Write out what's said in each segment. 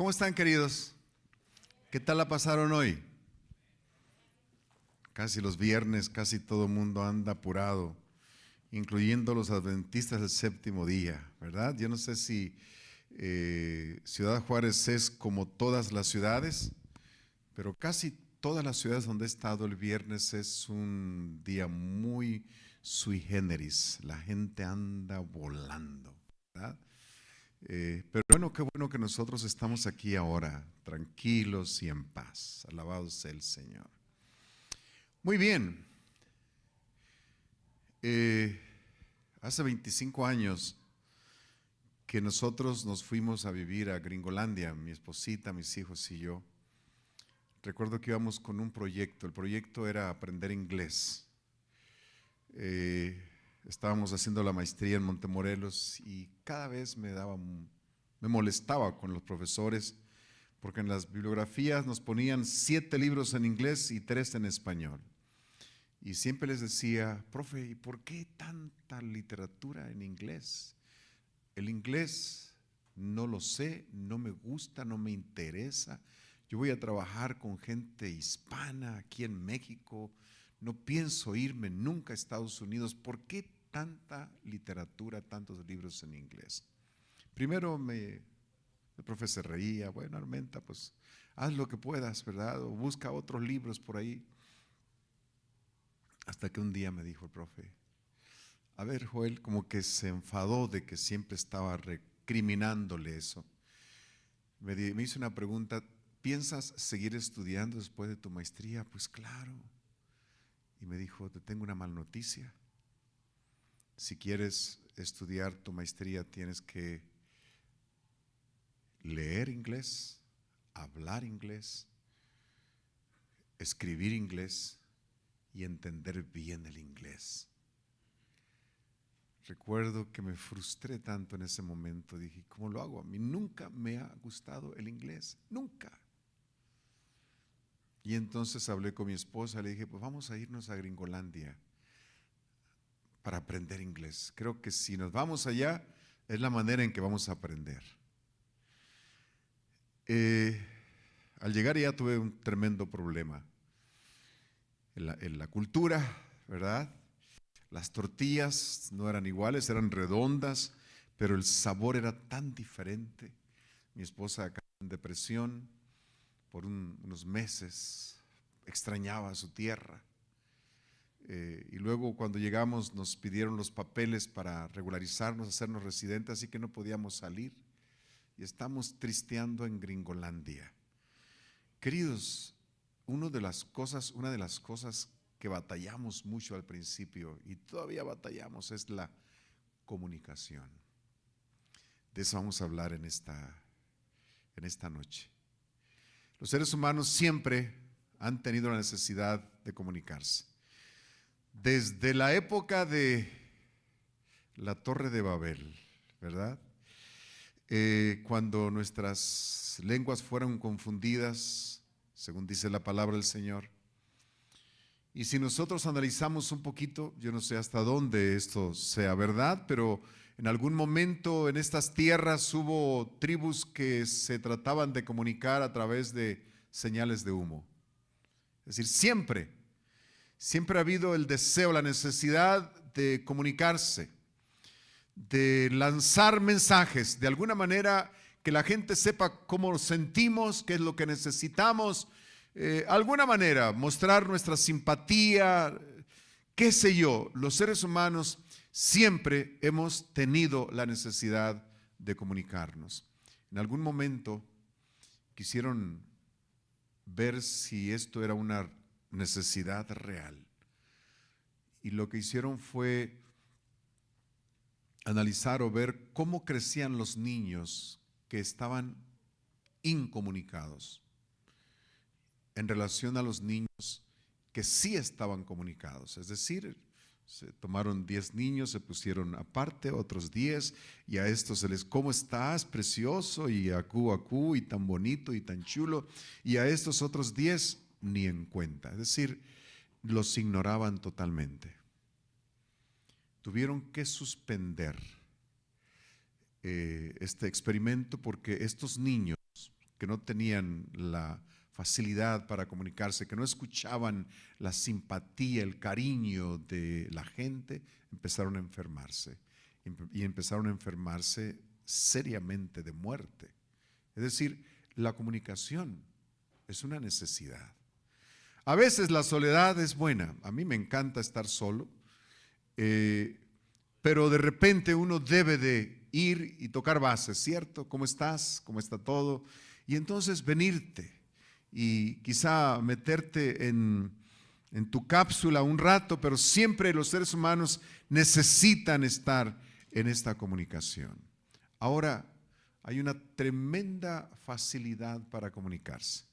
¿Cómo están, queridos? ¿Qué tal la pasaron hoy? Casi los viernes, casi todo el mundo anda apurado, incluyendo los adventistas del séptimo día, ¿verdad? Yo no sé si Ciudad Juárez es como todas las ciudades, pero casi todas las ciudades donde he estado el viernes es un día muy sui generis. La gente anda volando, ¿verdad? Pero qué bueno que nosotros estamos aquí ahora, tranquilos y en paz. Alabado sea el Señor. Muy bien. Hace 25 años que nosotros nos fuimos a vivir a Gringolandia, mi esposita, mis hijos y yo. Recuerdo que íbamos con un proyecto. El proyecto era aprender inglés. Estábamos haciendo la maestría en Montemorelos y cada vez me molestaba con los profesores porque en las bibliografías nos ponían 7 libros en inglés y 3 en español. Y siempre les decía, profe, ¿y por qué tanta literatura en inglés? El inglés no lo sé, no me gusta, no me interesa. Yo voy a trabajar con gente hispana aquí en México. No pienso irme nunca a Estados Unidos. ¿Por qué tanta literatura, tantos libros en inglés? Primero el profe se reía. Bueno, Armenta, pues haz lo que puedas, ¿verdad? O busca otros libros por ahí. Hasta que un día me dijo el profe, a ver, Joel, como que se enfadó de que siempre estaba recriminándole eso. Me hizo una pregunta, ¿piensas seguir estudiando después de tu maestría? Pues claro. Y me dijo, te tengo una mala noticia. Si quieres estudiar tu maestría tienes que leer inglés, hablar inglés, escribir inglés y entender bien el inglés. Recuerdo que me frustré tanto en ese momento, dije, ¿cómo lo hago? A mí nunca me ha gustado el inglés, nunca. Y entonces hablé con mi esposa, le dije, pues vamos a irnos a Gringolandia para aprender inglés. Creo que si nos vamos allá, es la manera en que vamos a aprender. Al llegar ya tuve un tremendo problema en la cultura, ¿verdad? Las tortillas no eran iguales, eran redondas, pero el sabor era tan diferente. Mi esposa cayó en depresión por unos meses, extrañaba su tierra. Y luego cuando llegamos nos pidieron los papeles para regularizarnos, hacernos residentes, así que no podíamos salir. Y estamos tristeando en Gringolandia. Queridos, una de las cosas que batallamos mucho al principio y todavía batallamos es la comunicación. De eso vamos a hablar en esta noche. Los seres humanos siempre han tenido la necesidad de comunicarse. Desde la época de la Torre de Babel, ¿verdad? Cuando nuestras lenguas fueron confundidas, según dice la palabra del Señor. Y si nosotros analizamos un poquito, yo no sé hasta dónde esto sea verdad, pero en algún momento en estas tierras hubo tribus que se trataban de comunicar a través de señales de humo. Es decir, siempre ha habido el deseo, la necesidad de comunicarse, de lanzar mensajes, de alguna manera que la gente sepa cómo nos sentimos, qué es lo que necesitamos, alguna manera, mostrar nuestra simpatía, qué sé yo. Los seres humanos siempre hemos tenido la necesidad de comunicarnos. En algún momento quisieron ver si esto era una necesidad real. Y lo que hicieron fue analizar o ver cómo crecían los niños que estaban incomunicados en relación a los niños que sí estaban comunicados. Es decir, se tomaron 10 niños, se pusieron aparte, otros 10, y a estos ¿cómo estás? Precioso, y acú, y tan bonito, y tan chulo, y a estos otros 10 ni en cuenta. Es decir, los ignoraban totalmente. Tuvieron que suspender este experimento porque estos niños que no tenían la facilidad para comunicarse, que no escuchaban la simpatía, el cariño de la gente, empezaron a enfermarse. Y empezaron a enfermarse seriamente de muerte. Es decir, la comunicación es una necesidad. A veces la soledad es buena. A mí me encanta estar solo, pero de repente uno debe de ir y tocar bases, ¿cierto? ¿Cómo estás? ¿Cómo está todo? Y entonces venirte y quizá meterte en tu cápsula un rato, pero siempre los seres humanos necesitan estar en esta comunicación. Ahora, hay una tremenda facilidad para comunicarse.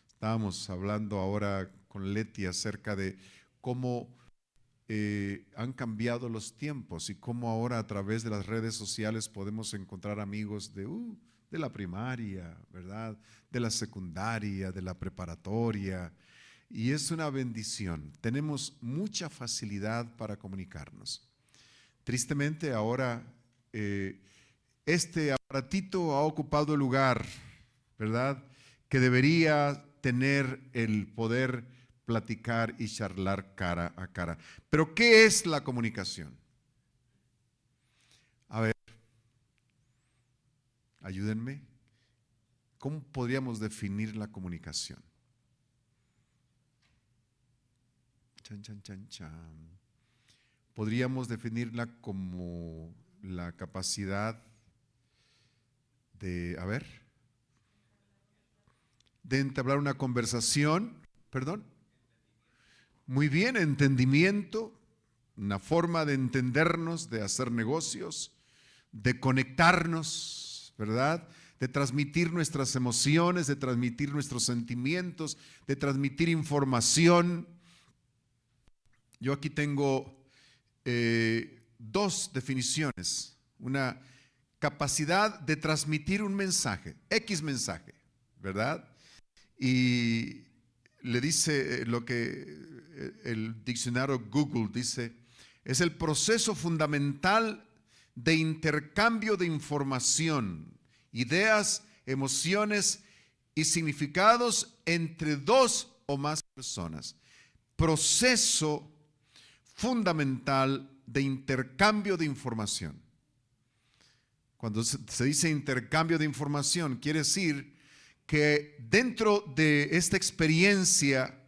Estábamos hablando ahora con Leti acerca de cómo han cambiado los tiempos y cómo ahora a través de las redes sociales podemos encontrar amigos de la primaria, ¿verdad? De la secundaria, de la preparatoria. Y es una bendición. Tenemos mucha facilidad para comunicarnos. Tristemente ahora este aparatito ha ocupado el lugar, ¿verdad? Que debería tener el poder platicar y charlar cara a cara. Pero ¿qué es la comunicación? A ver, ayúdenme. ¿Cómo podríamos definir la comunicación? Chan, chan, chan, chan. Podríamos definirla como la capacidad de, de entablar una conversación, perdón. Muy bien, entendimiento, una forma de entendernos, de hacer negocios, de conectarnos, ¿verdad? De transmitir nuestras emociones, de transmitir nuestros sentimientos, de transmitir información. Yo aquí tengo dos definiciones. Una capacidad de transmitir un mensaje, X mensaje, ¿verdad? Y le dice lo que el diccionario Google dice, es el proceso fundamental de intercambio de información, ideas, emociones y significados entre dos o más personas. Proceso fundamental de intercambio de información. Cuando se dice intercambio de información, quiere decir que dentro de esta experiencia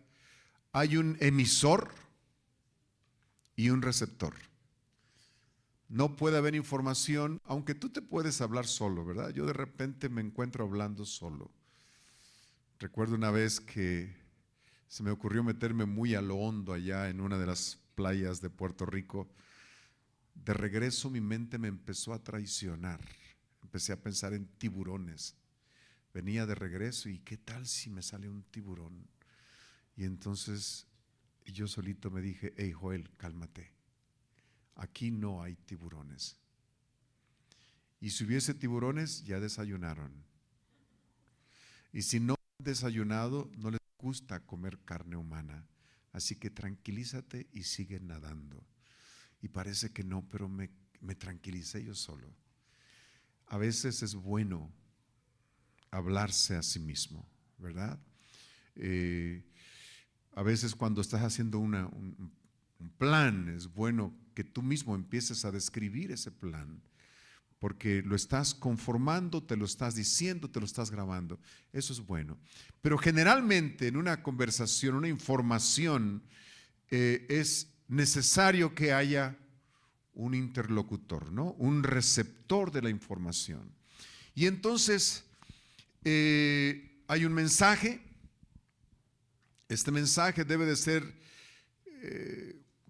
hay un emisor y un receptor. No puede haber información, aunque tú te puedes hablar solo, ¿verdad? Yo de repente me encuentro hablando solo. Recuerdo una vez que se me ocurrió meterme muy a lo hondo allá en una de las playas de Puerto Rico. De regreso mi mente me empezó a traicionar. Empecé a pensar en tiburones. Venía de regreso y ¿qué tal si me sale un tiburón? Y entonces yo solito me dije, hey Joel, cálmate. Aquí no hay tiburones. Y si hubiese tiburones, ya desayunaron. Y si no han desayunado, no les gusta comer carne humana. Así que tranquilízate y sigue nadando. Y parece que no, pero me tranquilicé yo solo. A veces es bueno hablarse a sí mismo, ¿verdad? A veces cuando estás haciendo un plan, es bueno que tú mismo empieces a describir ese plan, porque lo estás conformando, te lo estás diciendo, te lo estás grabando. Eso es bueno. Pero generalmente en una conversación, una información, es necesario que haya un interlocutor, ¿no? Un receptor de la información. Y entonces hay un mensaje. Este mensaje debe de ser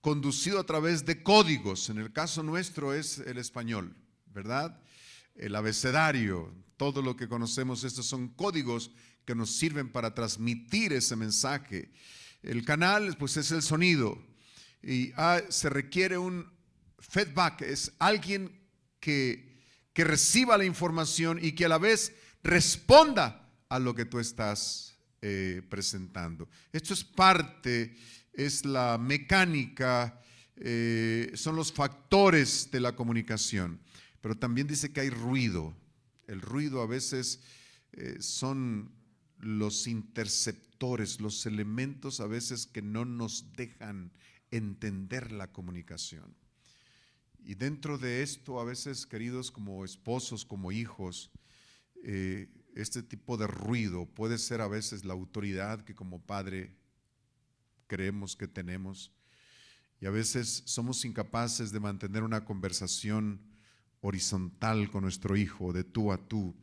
conducido a través de códigos. En el caso nuestro es el español, ¿verdad? El abecedario, todo lo que conocemos, estos son códigos que nos sirven para transmitir ese mensaje. El canal, pues, es el sonido y se requiere un feedback, es alguien que reciba la información y que a la vez responda a lo que tú estás presentando. Esto es parte, es la mecánica, son los factores de la comunicación. Pero también dice que hay ruido. El ruido a veces son los interceptores, los elementos a veces que no nos dejan entender la comunicación. Y dentro de esto, a veces, queridos, como esposos, como hijos, este tipo de ruido puede ser a veces la autoridad que como padre creemos que tenemos, y a veces somos incapaces de mantener una conversación horizontal con nuestro hijo, de tú a tú,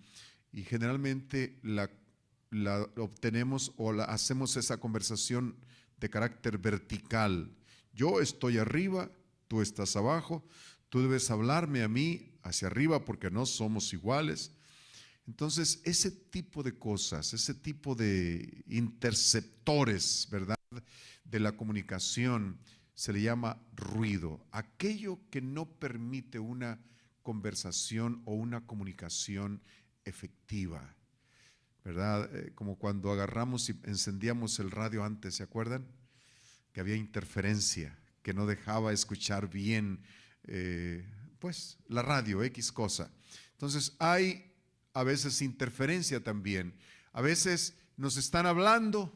y generalmente la obtenemos o hacemos esa conversación de carácter vertical. Yo estoy arriba, tú estás abajo, tú debes hablarme a mí hacia arriba porque no somos iguales. Entonces, ese tipo de cosas, ese tipo de interceptores, ¿verdad?, de la comunicación se le llama ruido. Aquello que no permite una conversación o una comunicación efectiva, ¿verdad? Como cuando agarramos y encendíamos el radio antes, ¿se acuerdan? Que había interferencia, que no dejaba escuchar bien, pues, la radio, X cosa. Entonces, hay a veces interferencia también. A veces nos están hablando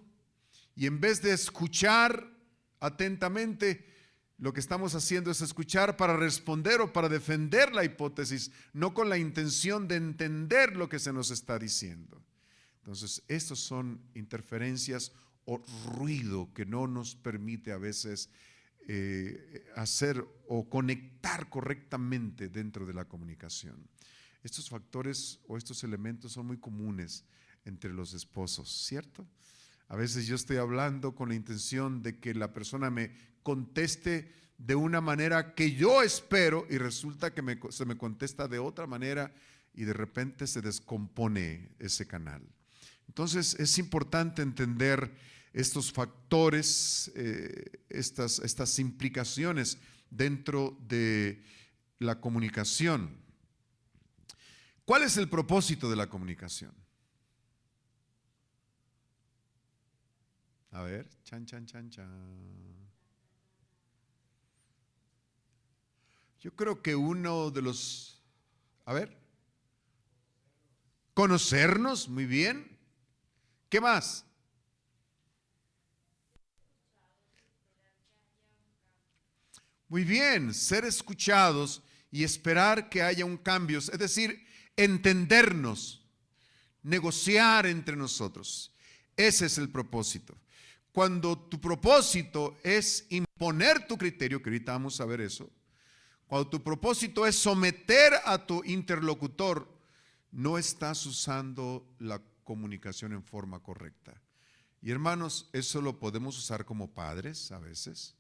y en vez de escuchar atentamente, lo que estamos haciendo es escuchar para responder o para defender la hipótesis, no con la intención de entender lo que se nos está diciendo. Entonces, estos son interferencias o ruido que no nos permite a veces hacer o conectar correctamente dentro de la comunicación. Estos factores o estos elementos son muy comunes entre los esposos, ¿cierto? A veces yo estoy hablando con la intención de que la persona me conteste de una manera que yo espero y resulta que se me contesta de otra manera y de repente se descompone ese canal. Entonces es importante entender estos factores, estas implicaciones dentro de la comunicación. ¿Cuál es el propósito de la comunicación? A ver, chan, chan, chan, chan. Yo creo que uno de los, a ver, conocernos, muy bien. ¿Qué más? Muy bien, ser escuchados y esperar que haya un cambio, es decir, entendernos, negociar entre nosotros. Ese es el propósito. Cuando tu propósito es imponer tu criterio, que ahorita vamos a ver eso, cuando tu propósito es someter a tu interlocutor, no estás usando la comunicación en forma correcta. Y hermanos, eso lo podemos usar como padres a veces.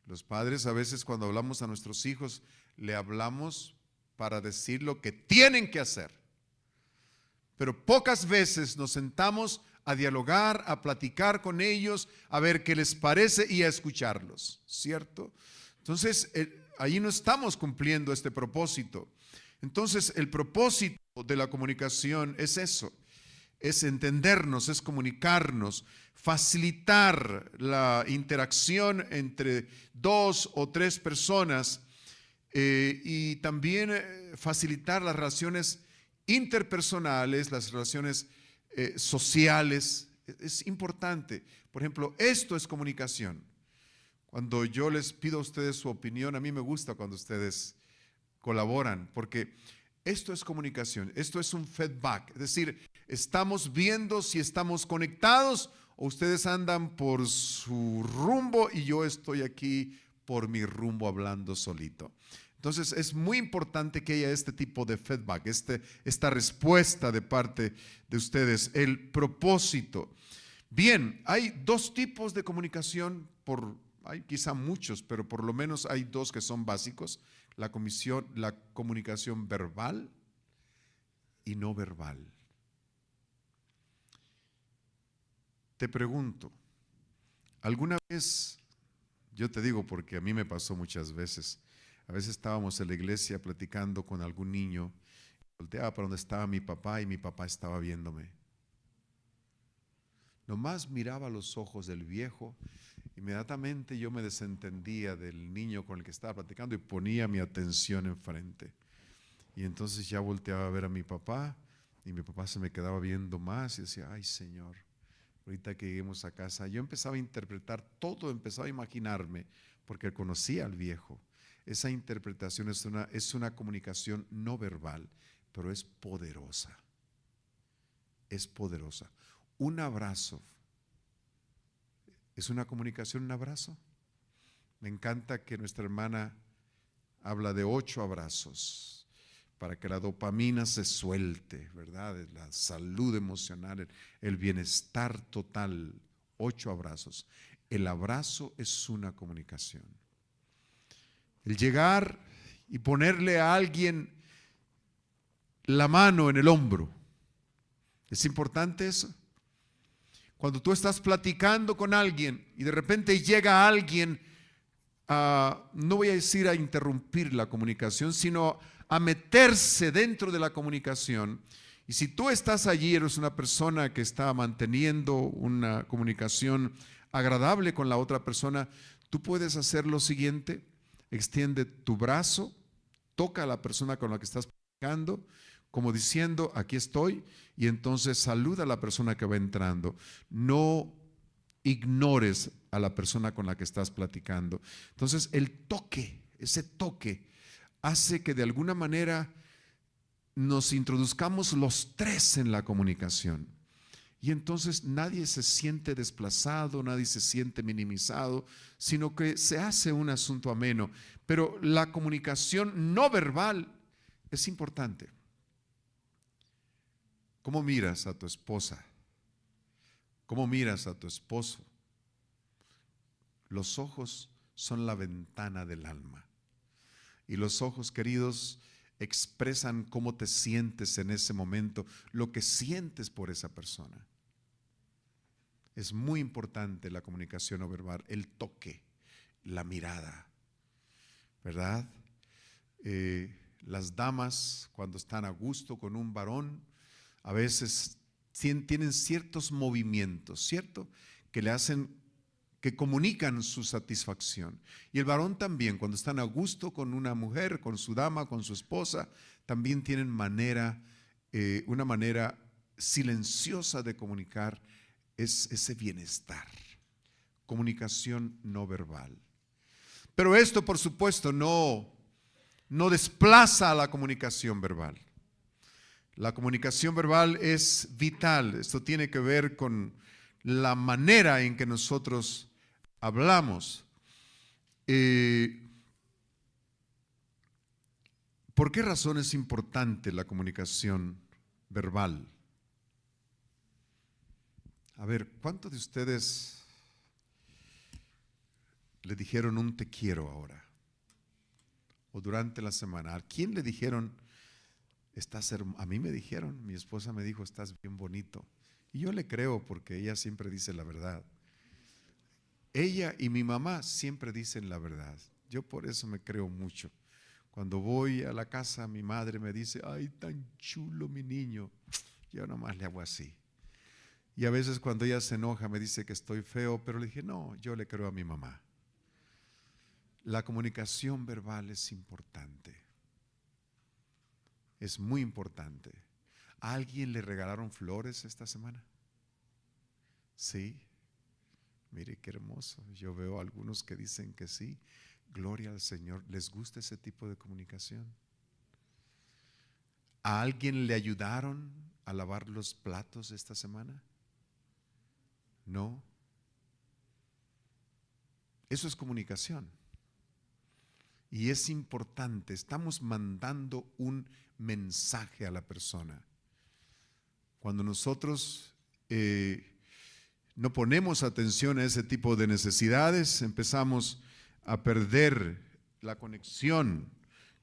Los padres a veces cuando hablamos a nuestros hijos, le hablamos para decir lo que tienen que hacer. Pero pocas veces nos sentamos a dialogar, a platicar con ellos, a ver qué les parece y a escucharlos, ¿cierto? Entonces, ahí no estamos cumpliendo este propósito. Entonces, el propósito de la comunicación es eso, es entendernos, es comunicarnos, facilitar la interacción entre dos o tres personas y también facilitar las relaciones interpersonales, las relaciones sociales. Es importante. Por ejemplo, esto es comunicación. Cuando yo les pido a ustedes su opinión, a mí me gusta cuando ustedes colaboran, porque esto es comunicación, esto es un feedback, es decir, estamos viendo si estamos conectados o ustedes andan por su rumbo y yo estoy aquí por mi rumbo hablando solito. Entonces es muy importante que haya este tipo de feedback, esta respuesta de parte de ustedes, el propósito. Bien, hay dos tipos de comunicación, hay quizá muchos, pero por lo menos hay dos que son básicos, la comunicación verbal y no verbal. Te pregunto, ¿alguna vez, yo te digo porque a mí me pasó muchas veces, a veces estábamos en la iglesia platicando con algún niño, volteaba para donde estaba mi papá y mi papá estaba viéndome. Nomás miraba los ojos del viejo, inmediatamente yo me desentendía del niño con el que estaba platicando y ponía mi atención enfrente. Y entonces ya volteaba a ver a mi papá Y mi papá se me quedaba viendo más y decía, ay Señor, ahorita que lleguemos a casa. Yo empezaba a interpretar todo, empezaba a imaginarme, porque conocía al viejo. Esa interpretación es una comunicación no verbal, pero es poderosa. Es poderosa. Un abrazo. ¿Es una comunicación un abrazo? Me encanta que nuestra hermana habla de 8 abrazos para que la dopamina se suelte, ¿verdad? La salud emocional, el bienestar total. 8 abrazos. El abrazo es una comunicación. El llegar y ponerle a alguien la mano en el hombro. ¿Es importante eso? Cuando tú estás platicando con alguien y de repente llega alguien, no voy a decir a interrumpir la comunicación, sino a meterse dentro de la comunicación. Y si tú estás allí, eres una persona que está manteniendo una comunicación agradable con la otra persona, tú puedes hacer lo siguiente: extiende tu brazo, toca a la persona con la que estás platicando, como diciendo, aquí estoy, y entonces saluda a la persona que va entrando. No ignores a la persona con la que estás platicando. Entonces el toque, ese toque, hace que de alguna manera nos introduzcamos los 3 en la comunicación. Y entonces nadie se siente desplazado, nadie se siente minimizado, sino que se hace un asunto ameno. Pero la comunicación no verbal es importante. ¿Cómo miras a tu esposa? ¿Cómo miras a tu esposo? Los ojos son la ventana del alma. Y los ojos, queridos, expresan cómo te sientes en ese momento, lo que sientes por esa persona. Es muy importante la comunicación no verbal, el toque, la mirada, ¿verdad? Las damas, cuando están a gusto con un varón, a veces tienen ciertos movimientos, ¿cierto? Que le hacen, que comunican su satisfacción. Y el varón también, cuando están a gusto con una mujer, con su dama, con su esposa, también tienen una manera silenciosa de comunicar ese bienestar. Comunicación no verbal. Pero esto, por supuesto, no desplaza a la comunicación verbal. La comunicación verbal es vital. Esto tiene que ver con la manera en que nosotros hablamos. ¿Por qué razón es importante la comunicación verbal? A ver, ¿cuántos de ustedes le dijeron un te quiero ahora? O durante la semana. ¿A quién le dijeron? A mí me dijeron, mi esposa me dijo, estás bien bonito. Y yo le creo porque ella siempre dice la verdad. Ella y mi mamá siempre dicen la verdad. Yo por eso me creo mucho. Cuando voy a la casa, mi madre me dice, ay, tan chulo mi niño. Yo nomás le hago así. Y a veces cuando ella se enoja me dice que estoy feo, pero le dije, no, yo le creo a mi mamá. La comunicación verbal es importante. Es muy importante. ¿A alguien le regalaron flores esta semana? Sí. Mire qué hermoso. Yo veo algunos que dicen que sí. Gloria al Señor. ¿Les gusta ese tipo de comunicación? ¿A alguien le ayudaron a lavar los platos esta semana? No. Eso es comunicación. Y es importante. Estamos mandando un mensaje a la persona. Cuando nosotros no ponemos atención a ese tipo de necesidades, empezamos a perder la conexión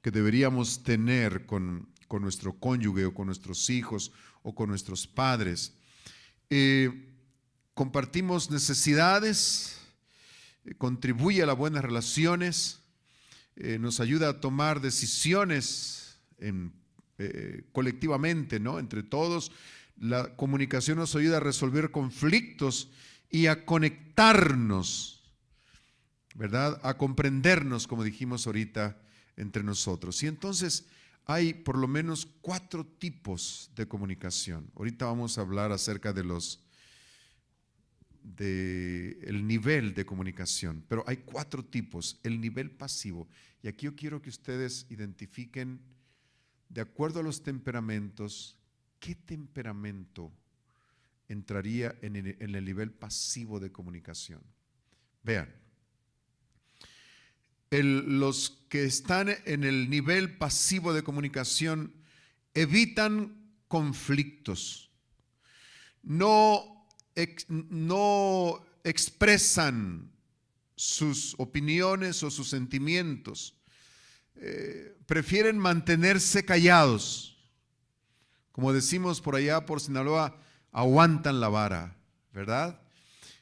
que deberíamos tener con nuestro cónyuge o con nuestros hijos o con nuestros padres. Compartimos necesidades, contribuye a las buenas relaciones, nos ayuda a tomar decisiones colectivamente, ¿no? Entre todos. La comunicación nos ayuda a resolver conflictos y a conectarnos, ¿verdad? A comprendernos, como dijimos ahorita, entre nosotros. Y entonces hay por lo menos 4 tipos de comunicación. Ahorita vamos a hablar acerca de el nivel de comunicación, pero hay 4 tipos. El nivel pasivo, y aquí yo quiero que ustedes identifiquen, de acuerdo a los temperamentos, qué temperamento entraría en el nivel pasivo de comunicación. Vean, los que están en el nivel pasivo de comunicación evitan conflictos, no expresan sus opiniones o sus sentimientos, prefieren mantenerse callados. Como decimos por allá por Sinaloa, aguantan la vara, ¿verdad?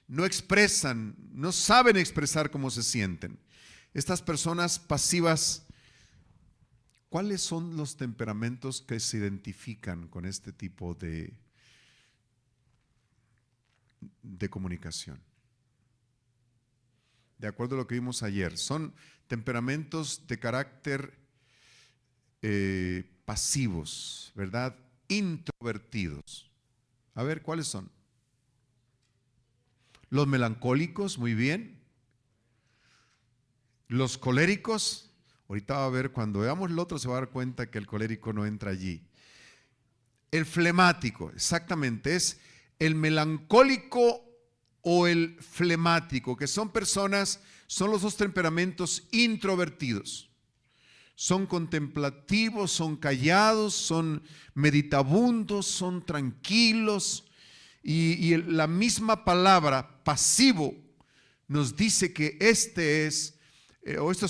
No expresan, no saben expresar cómo se sienten. Estas personas pasivas, ¿cuáles son los temperamentos que se identifican con este tipo de comunicación? De acuerdo a lo que vimos ayer, son temperamentos de carácter pasivos, ¿verdad? Introvertidos. A ver, ¿cuáles son? Los melancólicos, muy bien. Los coléricos, ahorita va a ver, cuando veamos el otro se va a dar cuenta que el colérico no entra allí. El flemático, exactamente, es el melancólico o el flemático, que son personas, son los 2 temperamentos introvertidos. Son contemplativos, son callados, son meditabundos, son tranquilos. Y la misma palabra pasivo nos dice que estos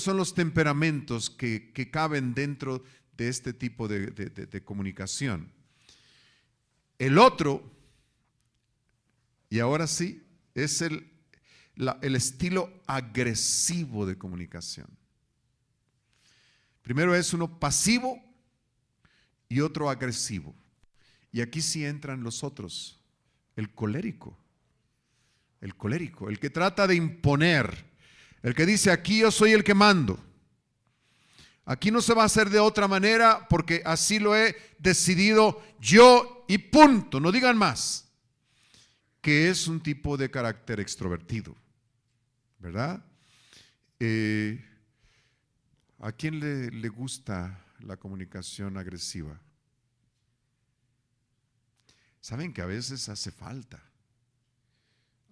son los temperamentos que caben dentro de este tipo de comunicación. El otro, y ahora sí, es el estilo agresivo de comunicación. Primero es uno pasivo y otro agresivo. Y aquí sí entran los otros. El colérico, el que trata de imponer, el que dice aquí yo soy el que mando. Aquí no se va a hacer de otra manera porque así lo he decidido yo y punto, no digan más. Que es un tipo de carácter extrovertido, ¿verdad? ¿A quién le gusta la comunicación agresiva? Saben que a veces hace falta.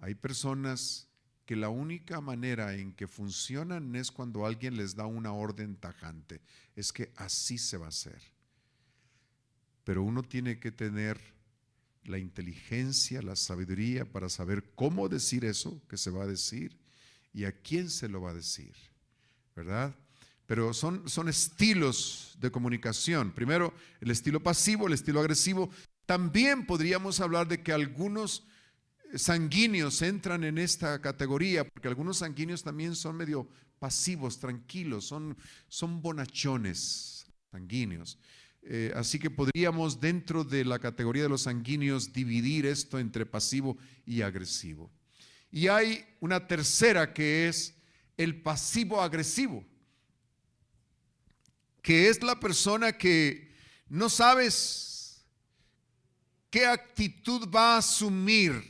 Hay personas que la única manera en que funcionan es cuando alguien les da una orden tajante. Es que así se va a hacer. Pero uno tiene que tener la inteligencia, la sabiduría para saber cómo decir eso que se va a decir y a quién se lo va a decir, ¿verdad? Pero son estilos de comunicación. Primero, el estilo pasivo, el estilo agresivo. También podríamos hablar de que algunos sanguíneos entran en esta categoría, porque algunos sanguíneos también son medio pasivos, tranquilos, son bonachones sanguíneos. Así que podríamos dentro de la categoría de los sanguíneos dividir esto entre pasivo y agresivo. Y hay una tercera que es el pasivo agresivo, que es la persona que no sabes qué actitud va a asumir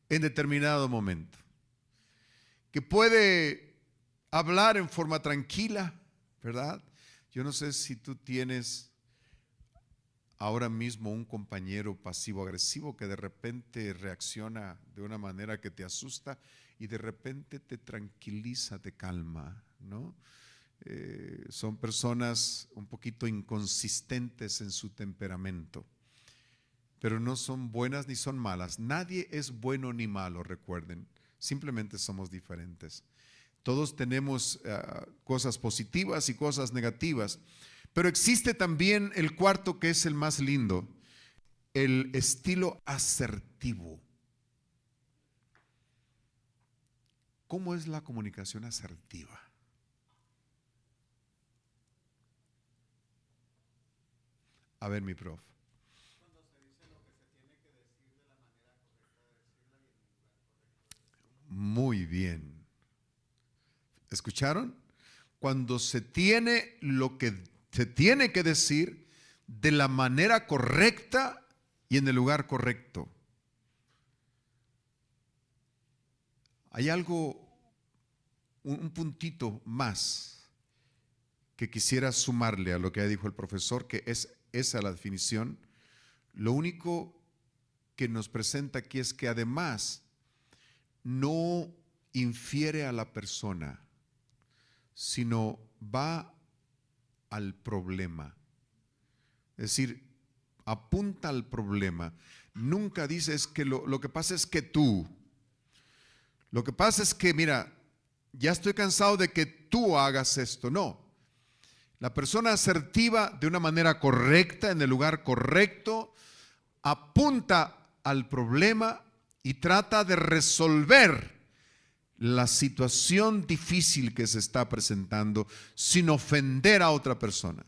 en determinado momento, que puede hablar en forma tranquila, ¿verdad? Yo no sé si tú tienes ahora mismo un compañero pasivo-agresivo que de repente reacciona de una manera que te asusta y de repente te tranquiliza, te calma, ¿no? Son personas un poquito inconsistentes en su temperamento, pero no son buenas ni son malas. Nadie es bueno ni malo, recuerden, simplemente somos diferentes. Todos tenemos cosas positivas y cosas negativas. Pero existe también el cuarto, que es el más lindo, el estilo asertivo. ¿Cómo es la comunicación asertiva? A ver, mi prof. Cuando se dice lo que se tiene que decir de la manera correcta de decirla y en el lugar correcto. Muy bien. ¿Escucharon? Cuando se tiene lo que se tiene que decir de la manera correcta y en el lugar correcto. Hay algo, un puntito más que quisiera sumarle a lo que dijo el profesor, que es esa la definición. Lo único que nos presenta aquí es que además no infiere a la persona, sino va al problema. Es decir, apunta al problema. Nunca dice es que lo que pasa es que tú. Lo que pasa es que, mira, ya estoy cansado de que tú hagas esto. No. La persona asertiva, de una manera correcta, en el lugar correcto, apunta al problema y trata de resolver la situación difícil que se está presentando sin ofender a otra persona.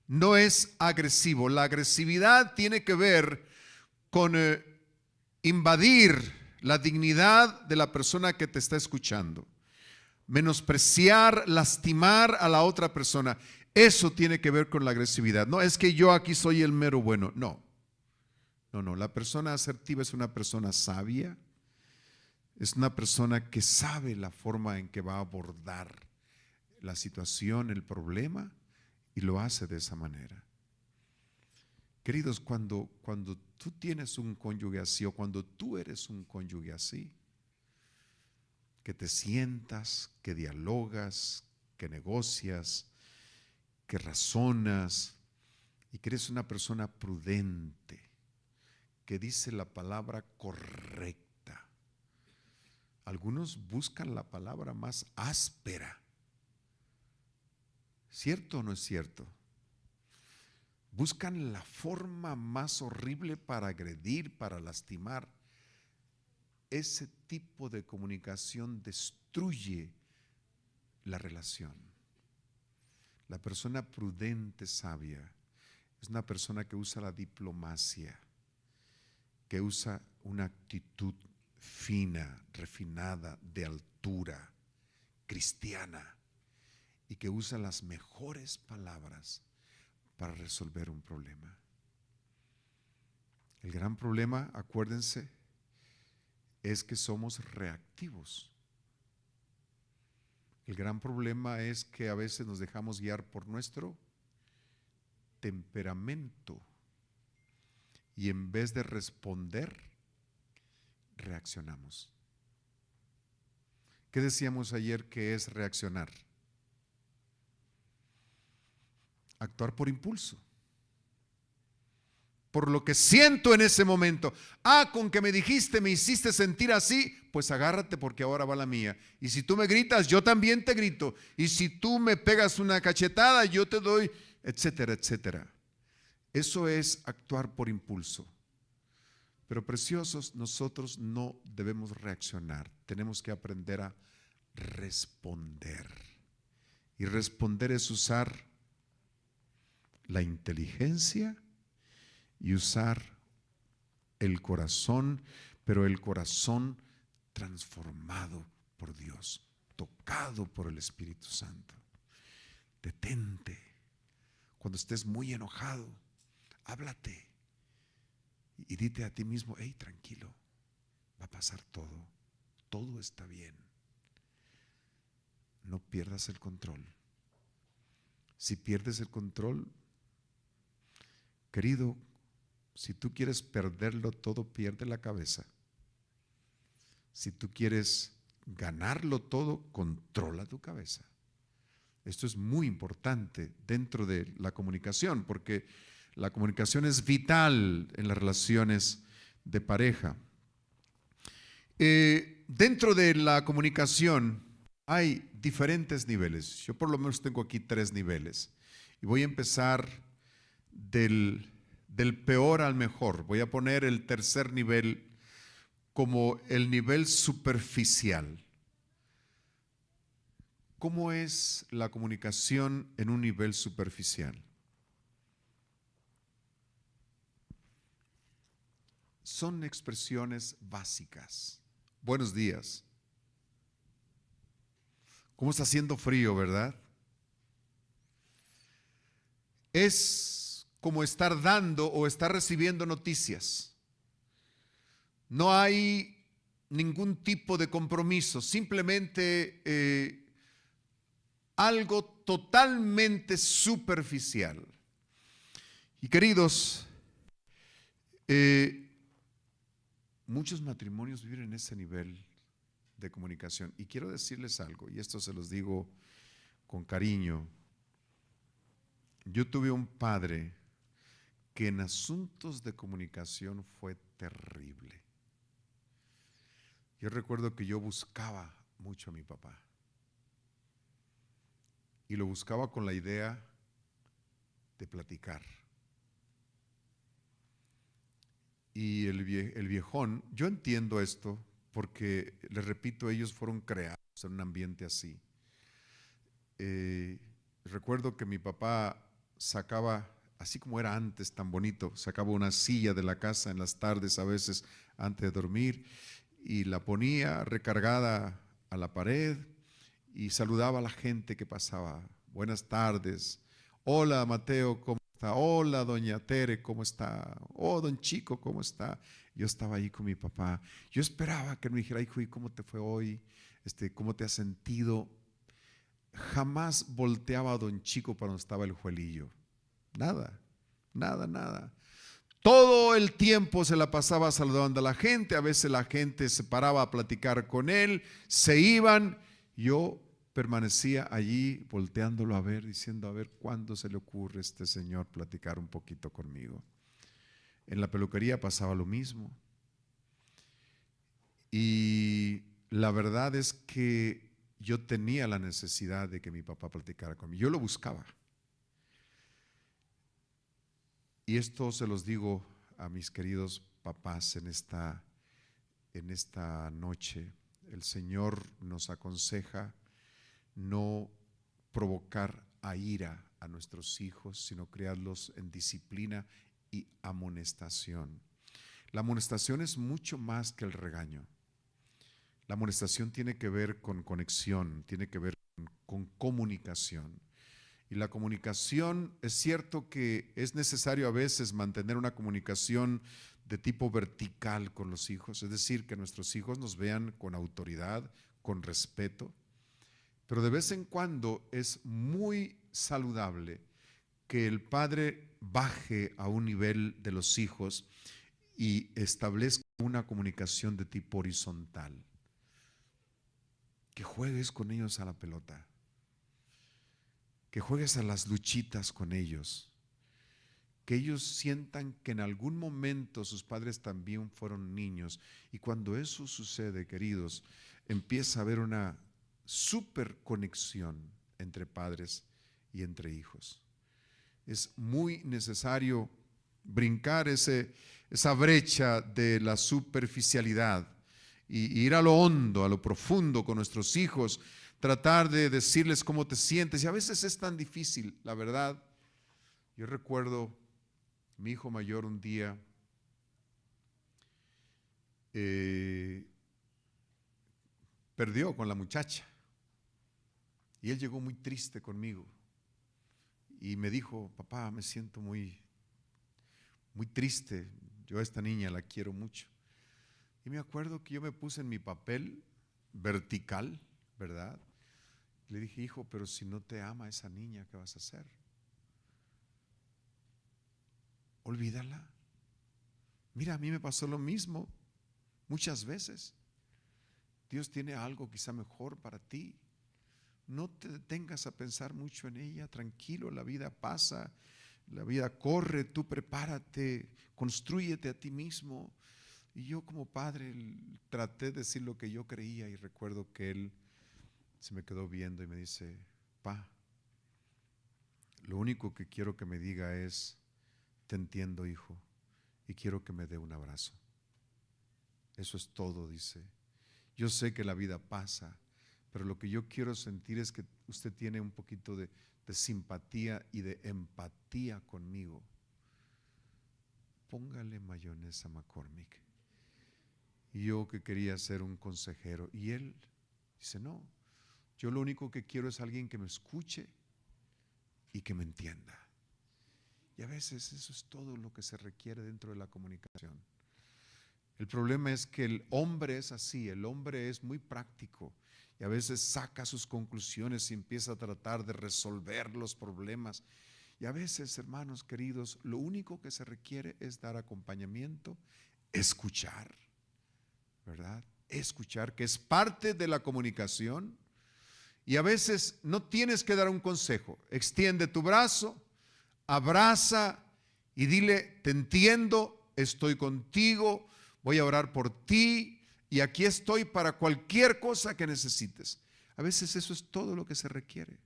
No es agresivo. La agresividad tiene que ver con invadir la dignidad de la persona que te está escuchando. Menospreciar, lastimar a la otra persona. Eso tiene que ver con la agresividad. No es que yo aquí soy el mero bueno. No. No. La persona asertiva es una persona sabia. Es una persona que sabe la forma en que va a abordar la situación, el problema, y lo hace de esa manera. Queridos, cuando tú tienes un cónyuge así, o cuando tú eres un cónyuge así, que te sientas, que dialogas, que negocias, que razonas, y que eres una persona prudente, que dice la palabra correcta. Algunos buscan la palabra más áspera. ¿Cierto o no es cierto? Buscan la forma más horrible para agredir, para lastimar. Ese tipo de comunicación destruye la relación. La persona prudente, sabia, es una persona que usa la diplomacia, que usa una actitud fina, refinada, de altura, cristiana, y que usa las mejores palabras para resolver un problema. El gran problema, acuérdense, es que somos reactivos. El gran problema es que a veces nos dejamos guiar por nuestro temperamento y en vez de responder, reaccionamos. ¿Qué decíamos ayer que es reaccionar? Actuar por impulso, por lo que siento en ese momento. Con que me dijiste, me hiciste sentir así, pues agárrate porque ahora va la mía. Y si tú me gritas, yo también te grito. Y si tú me pegas una cachetada, yo te doy, etcétera, etcétera. Eso es actuar por impulso. Pero preciosos, nosotros no debemos reaccionar. Tenemos que aprender a responder. Y responder es usar la inteligencia y usar el corazón, pero el corazón transformado por Dios, tocado por el Espíritu Santo. Detente. Cuando estés muy enojado, háblate y dite a ti mismo: hey, tranquilo, va a pasar todo, todo está bien. No pierdas el control. Si pierdes el control, querido, si tú quieres perderlo todo, pierde la cabeza. Si tú quieres ganarlo todo, controla tu cabeza. Esto es muy importante dentro de la comunicación, porque la comunicación es vital en las relaciones de pareja. Dentro de la comunicación hay diferentes niveles. Yo por lo menos tengo aquí 3 niveles. Y voy a empezar del peor al mejor. Voy a poner el tercer nivel como el nivel superficial. ¿Cómo es la comunicación en un nivel superficial? Son expresiones básicas. Buenos días. ¿Cómo está haciendo frío, verdad? es como estar dando o estar recibiendo noticias. No hay ningún tipo de compromiso, simplemente algo totalmente superficial. Y queridos, muchos matrimonios viven en ese nivel de comunicación. Y quiero decirles algo, y esto se los digo con cariño. Yo tuve un padre que en asuntos de comunicación fue terrible. Yo recuerdo que yo buscaba mucho a mi papá. Y lo buscaba con la idea de platicar. Y el viejón, yo entiendo esto porque, les repito, ellos fueron creados en un ambiente así. Recuerdo que mi papá sacaba, así como era antes, tan bonito, sacaba una silla de la casa en las tardes a veces antes de dormir y la ponía recargada a la pared y saludaba a la gente que pasaba. Buenas tardes. Hola Mateo, ¿cómo está? Hola doña Tere, ¿cómo está? Oh, don Chico, ¿cómo está? Yo estaba ahí con mi papá. Yo esperaba que me dijera, hijo, ¿y cómo te fue hoy? ¿Cómo te has sentido? Jamás volteaba a don Chico para donde estaba el juelillo. Nada, nada, nada. Todo el tiempo se la pasaba saludando a la gente. A veces la gente se paraba a platicar con él, se iban. Yo permanecía allí volteándolo a ver, diciendo, a ver cuándo se le ocurre a este señor platicar un poquito conmigo. En la peluquería pasaba lo mismo. Y la verdad es que yo tenía la necesidad de que mi papá platicara conmigo. Yo lo buscaba. Y esto se los digo a mis queridos papás en esta noche. El Señor nos aconseja no provocar a ira a nuestros hijos, sino criarlos en disciplina y amonestación. La amonestación es mucho más que el regaño. La amonestación tiene que ver con conexión, tiene que ver con comunicación. Y la comunicación, es cierto que es necesario a veces mantener una comunicación de tipo vertical con los hijos, es decir, que nuestros hijos nos vean con autoridad, con respeto, pero de vez en cuando es muy saludable que el padre baje a un nivel de los hijos y establezca una comunicación de tipo horizontal. Que juegues con ellos a la pelota, que juegues a las luchitas con ellos, que ellos sientan que en algún momento sus padres también fueron niños. Y cuando eso sucede, queridos, empieza a haber una super conexión entre padres y entre hijos. Es muy necesario brincar esa brecha de la superficialidad y ir a lo hondo, a lo profundo con nuestros hijos, tratar de decirles cómo te sientes. Y a veces es tan difícil, la verdad. Yo recuerdo mi hijo mayor un día perdió con la muchacha y él llegó muy triste conmigo y me dijo, papá, me siento muy triste, yo a esta niña la quiero mucho. Y me acuerdo que yo me puse en mi papel vertical, ¿verdad? Le dije, hijo, pero si no te ama esa niña, ¿qué vas a hacer? Olvídala. Mira, a mí me pasó lo mismo muchas veces. Dios tiene algo quizá mejor para ti. No te detengas a pensar mucho en ella, tranquilo, la vida pasa, la vida corre, tú prepárate, constrúyete a ti mismo. Y yo como padre traté de decir lo que yo creía y recuerdo que él se me quedó viendo y me dice, pa, lo único que quiero que me diga es, te entiendo, hijo, y quiero que me dé un abrazo. Eso es todo, dice. Yo sé que la vida pasa, pero lo que yo quiero sentir es que usted tiene un poquito de simpatía y de empatía conmigo. Póngale mayonesa McCormick. Y yo que quería ser un consejero. Y él dice, no, yo lo único que quiero es alguien que me escuche y que me entienda. Y a veces eso es todo lo que se requiere dentro de la comunicación. El problema es que el hombre es así, el hombre es muy práctico y a veces saca sus conclusiones y empieza a tratar de resolver los problemas. Y a veces, hermanos queridos, lo único que se requiere es dar acompañamiento, escuchar, ¿verdad? Escuchar, que es parte de la comunicación. Y a veces no tienes que dar un consejo, extiende tu brazo, abraza y dile: te entiendo, estoy contigo, voy a orar por ti y aquí estoy para cualquier cosa que necesites. A veces eso es todo lo que se requiere.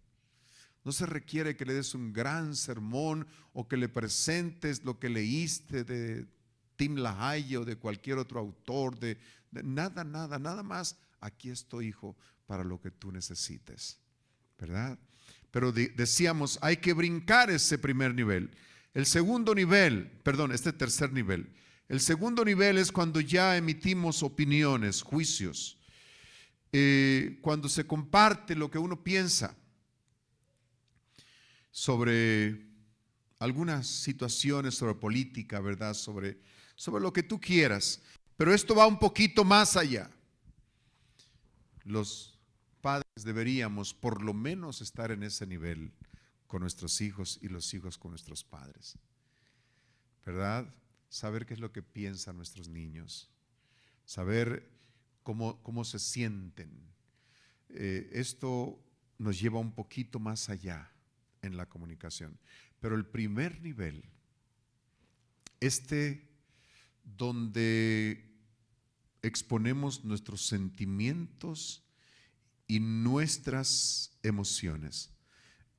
No se requiere que le des un gran sermón o que le presentes lo que leíste de Tim LaHaye o de cualquier otro autor, de nada, nada más. Aquí estoy, hijo, para lo que tú necesites, ¿verdad? Pero decíamos, hay que brincar ese primer nivel. El segundo nivel, perdón, este tercer nivel. El segundo nivel es cuando ya emitimos opiniones, juicios, cuando se comparte lo que uno piensa sobre algunas situaciones, sobre política, ¿verdad? Sobre lo que tú quieras. Pero esto va un poquito más allá. Los padres deberíamos por lo menos estar en ese nivel con nuestros hijos y los hijos con nuestros padres, ¿verdad? Saber qué es lo que piensan nuestros niños, saber cómo se sienten. Esto nos lleva un poquito más allá en la comunicación. Pero el primer nivel, donde exponemos nuestros sentimientos y nuestras emociones.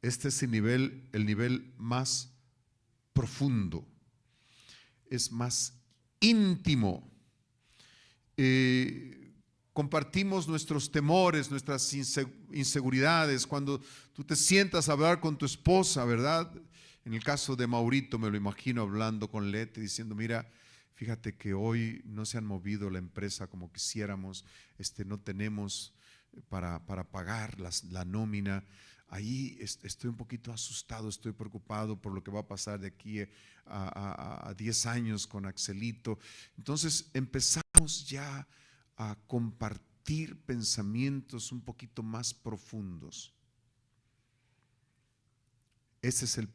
Este es el nivel más profundo, es más íntimo. Compartimos nuestros temores, nuestras inseguridades. Cuando tú te sientas a hablar con tu esposa, ¿verdad? En el caso de Maurito, me lo imagino hablando con Leti, diciendo: mira, fíjate que hoy no se han movido la empresa como quisiéramos, no tenemos para pagar la nómina. Ahí estoy un poquito asustado, estoy preocupado por lo que va a pasar de aquí a 10 años con Axelito. Entonces empezamos ya a compartir pensamientos un poquito más profundos. Ese es el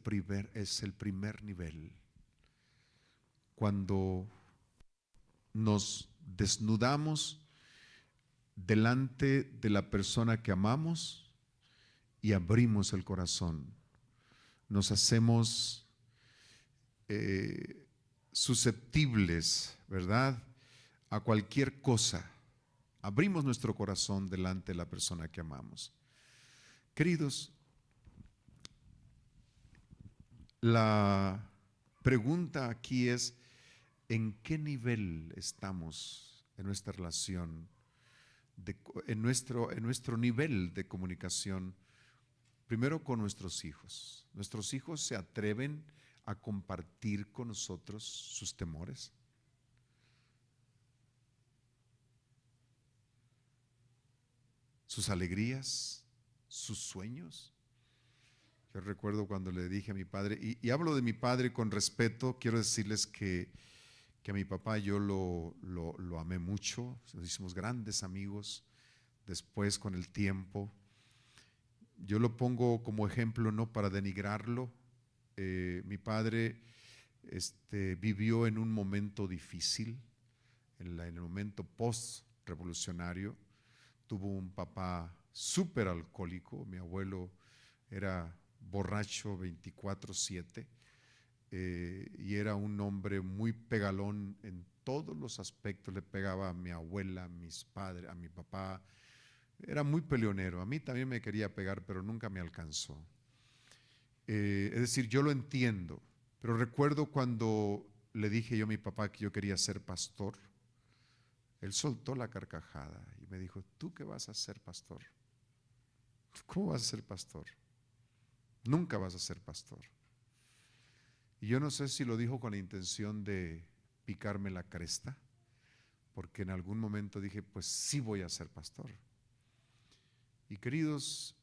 primer nivel. Cuando nos desnudamos delante de la persona que amamos y abrimos el corazón, nos hacemos susceptibles, ¿verdad?, a cualquier cosa. Abrimos nuestro corazón delante de la persona que amamos. Queridos, la pregunta aquí es: ¿en qué nivel estamos en nuestra relación, en nuestro nivel de comunicación? Primero, con nuestros hijos. ¿Nuestros hijos se atreven a compartir con nosotros sus temores? ¿Sus alegrías? ¿Sus sueños? Yo recuerdo cuando le dije a mi padre, y hablo de mi padre con respeto, quiero decirles que a mi papá yo lo amé mucho, nos hicimos grandes amigos después con el tiempo. Yo lo pongo como ejemplo no para denigrarlo. Mi padre vivió en un momento difícil, en el momento post-revolucionario. Tuvo un papá súper alcohólico, mi abuelo era borracho 24/7 y era un hombre muy pegalón en todos los aspectos. Le pegaba a mi abuela, a mis padres, a mi papá. Era muy peleonero. A mí también me quería pegar, pero nunca me alcanzó. Es decir, yo lo entiendo, pero recuerdo cuando le dije yo a mi papá que yo quería ser pastor. Él soltó la carcajada y me dijo: ¿tú qué vas a ser pastor? ¿Cómo vas a ser pastor? Nunca vas a ser pastor. Y yo no sé si lo dijo con la intención de picarme la cresta, porque en algún momento dije: pues sí voy a ser pastor. Y queridos,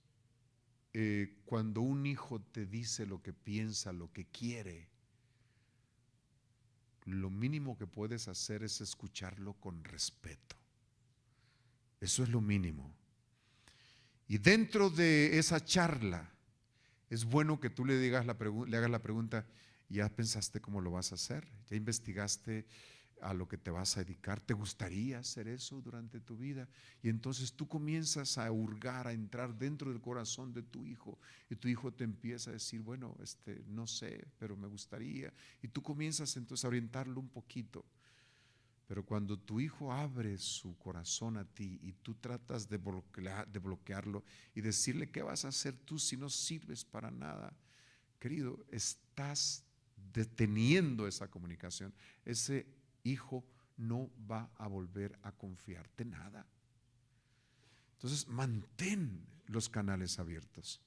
cuando un hijo te dice lo que piensa, lo que quiere, lo mínimo que puedes hacer es escucharlo con respeto. Eso es lo mínimo. Y dentro de esa charla, es bueno que tú le hagas la pregunta: ¿ya pensaste cómo lo vas a hacer? ¿Ya investigaste a lo que te vas a dedicar? ¿Te gustaría hacer eso durante tu vida? Y entonces tú comienzas a hurgar, a entrar dentro del corazón de tu hijo, y tu hijo te empieza a decir: bueno, no sé, pero me gustaría. Y tú comienzas entonces a orientarlo un poquito. Pero cuando tu hijo abre su corazón a ti y tú tratas de bloquearlo y decirle: ¿qué vas a hacer tú si no sirves para nada? Querido, estás deteniendo esa comunicación. Ese hijo no va a volver a confiarte nada. Entonces, mantén los canales abiertos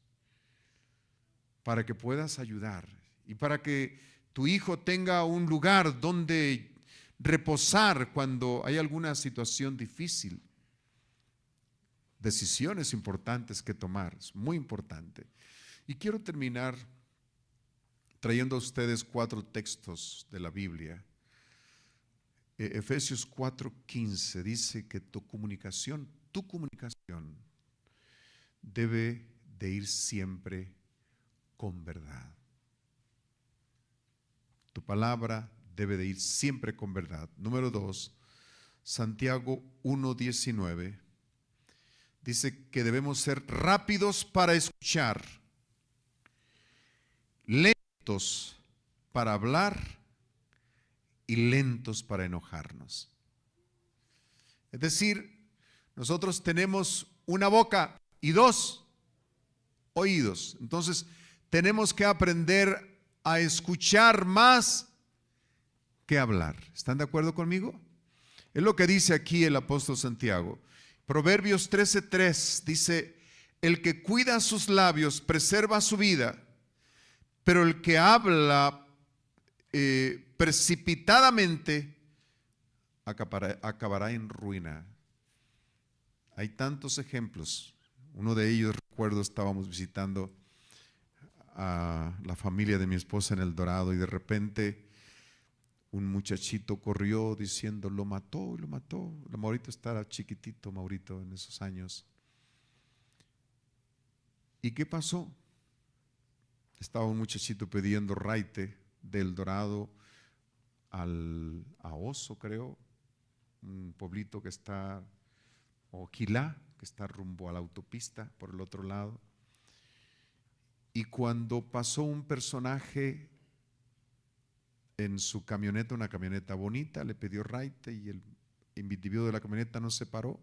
para que puedas ayudar y para que tu hijo tenga un lugar donde reposar cuando hay alguna situación difícil. Decisiones importantes que tomar, es muy importante. Y quiero terminar trayendo a ustedes 4 textos de la Biblia. Efesios 4:15 dice que tu comunicación debe de ir siempre con verdad. Tu palabra debe de ir siempre con verdad. Número 2, Santiago 1:19 dice que debemos ser rápidos para escuchar, lentos para hablar y lentos para enojarnos. Es decir, nosotros tenemos una boca y 2 oídos. Entonces, tenemos que aprender a escuchar más que hablar. ¿Están de acuerdo conmigo? Es lo que dice aquí el apóstol Santiago. Proverbios 13:3 dice: el que cuida sus labios preserva su vida, pero el que habla precipitadamente acabará en ruina. Hay tantos ejemplos. Uno de ellos, recuerdo, estábamos visitando a la familia de mi esposa en El Dorado y de repente un muchachito corrió diciendo: lo mató, lo mató. Maurito estaba chiquitito, Maurito, en esos años. ¿Y qué pasó? Estaba un muchachito pidiendo raite del Dorado a Oso, creo, un pueblito que está, o Quilá, que está rumbo a la autopista por el otro lado. Y cuando pasó un personaje en su camioneta, una camioneta bonita, le pidió raite y el individuo de la camioneta no se paró.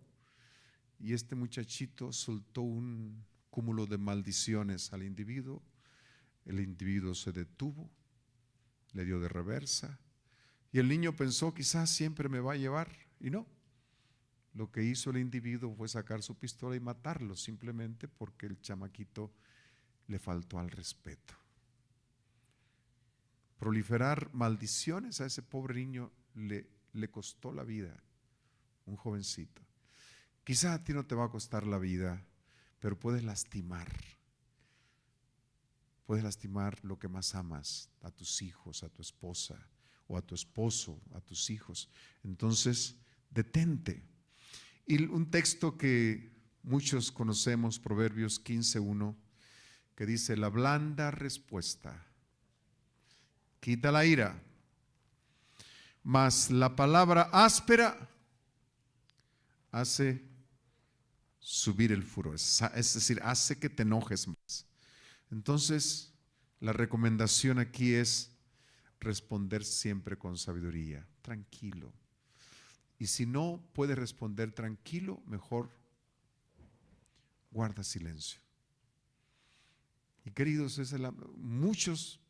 Y este muchachito soltó un cúmulo de maldiciones al individuo. El individuo se detuvo, le dio de reversa y el niño pensó: quizás siempre me va a llevar, y no. Lo que hizo el individuo fue sacar su pistola y matarlo, simplemente porque el chamaquito le faltó al respeto. Proliferar maldiciones a ese pobre niño le costó la vida, un jovencito. Quizás a ti no te va a costar la vida, pero puedes lastimar lo que más amas, a tus hijos, a tu esposa, o a tu esposo, a tus hijos. Entonces, detente. Y un texto que muchos conocemos, Proverbios 15:1, que dice: la blanda respuesta quita la ira, mas la palabra áspera hace subir el furor, es decir, hace que te enojes más. Entonces, la recomendación aquí es responder siempre con sabiduría, tranquilo. Y si no puedes responder tranquilo, mejor guarda silencio. Y queridos, muchos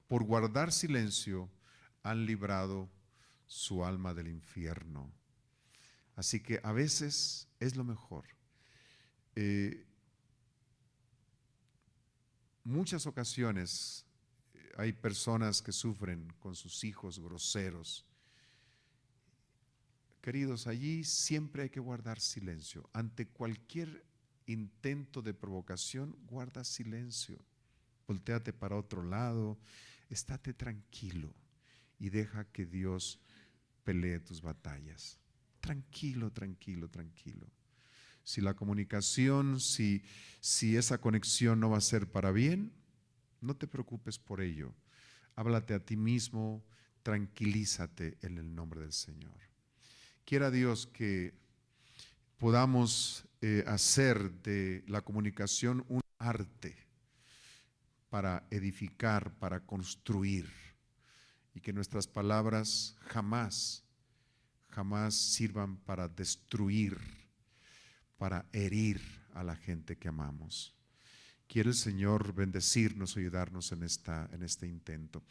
por guardar silencio han librado su alma del infierno. Así que a veces es lo mejor. Muchas ocasiones hay personas que sufren con sus hijos groseros. Queridos, allí siempre hay que guardar silencio. Ante cualquier intento de provocación, guarda silencio. Voltéate para otro lado, estate tranquilo y deja que Dios pelee tus batallas. Tranquilo, tranquilo, tranquilo. Si la comunicación, si esa conexión no va a ser para bien, no te preocupes por ello. Háblate a ti mismo, tranquilízate en el nombre del Señor. Quiera Dios que podamos hacer de la comunicación un arte para edificar, para construir, y que nuestras palabras jamás sirvan para destruir, para herir a la gente que amamos. Quiere el Señor bendecirnos, ayudarnos en este intento.